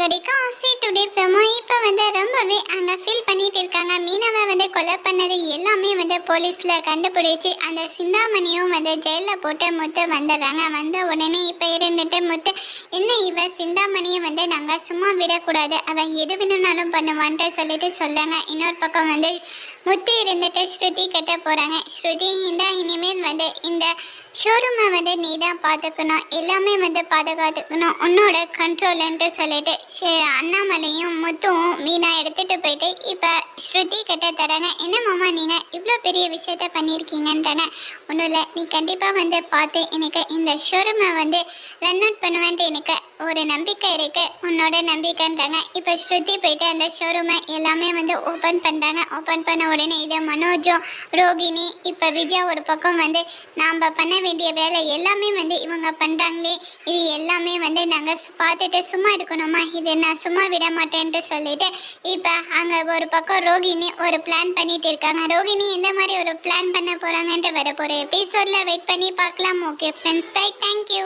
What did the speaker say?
கடிக்கும் ஆசை today promo இப்போ ரொம்பவே அங்கே ஃபீல் பண்ணிட்டு இருக்காங்க. மீனாவை கொலை பண்ணது எல்லாமே போலீஸில் கண்டுபிடிச்சி அந்த சிந்தாமணியும் ஜெயிலில் போட்டு முத்து வந்துடுறாங்க. வந்த உடனே இப்போ இருந்துட்டு முத்து என்ன இவ சிந்தாமணியை நாங்கள் சும்மா விடக்கூடாது, அவள் எது வேணும்னாலும் பண்ணுவான்ட்டு சொல்லிட்டு சொல்லுங்க. இன்னொரு பக்கம் முத்து இருந்துட்டு ஸ்ருதி கிட்ட போகிறாங்க. ஸ்ருதி இனிமேல் இந்த ஷோரூமை நீ தான் பார்த்துக்கணும், எல்லாமே பாதுகாத்துக்கணும், உன்னோட கண்ட்ரோல்ன்ட்டு சொல்லிட்டு அண்ணாமலையும் முத்துவும் மீனா எடுத்துகிட்டு போயிட்டு இப்போ ஸ்ருதி கிட்ட தராங்க. என்ன மாமா நீங்கள் இவ்வளோ பெரிய விஷயத்த பண்ணியிருக்கீங்கன்றாங்க. ஒன்றும் இல்லை, நீ கண்டிப்பாக பார்த்து எனக்கு இந்த ஷோரூமை ரன் அவுட் பண்ணுவேன்ட்டு எனக்கு ஒரு நம்பிக்கை இருக்குது, உன்னோட நம்பிக்கைன்றாங்க. இப்போ ஸ்ருதி போயிட்டு அந்த ஷோரூமை எல்லாமே ஓப்பன் பண்ணுறாங்க. ஓப்பன் பண்ண உடனே இதை மனோஜும் ரோகிணி இப்போ விஜயா ஒரு பக்கம் நாம் பண்ண வேண்டிய வேலை எல்லாமே இவங்க பண்ணுறாங்களே, இது எல்லாமே நாங்கள் பார்த்துட்டு சும்மா இருக்கணுமா, இது நான் சும்மா விட மாட்டேன்ட்டு சொல்லிட்டு இப்போ அங்கே ஒரு பக்கம் ரோகிணி ஒரு பிளான் பண்ணிட்டு இருக்காங்க. ரோகிணி எந்த மாதிரி ஒரு பிளான் பண்ண போகிறாங்கன்ட்டு வர போகிற எபிசோடில் வெயிட் பண்ணி பார்க்கலாம். Okay friends, bye, thank you.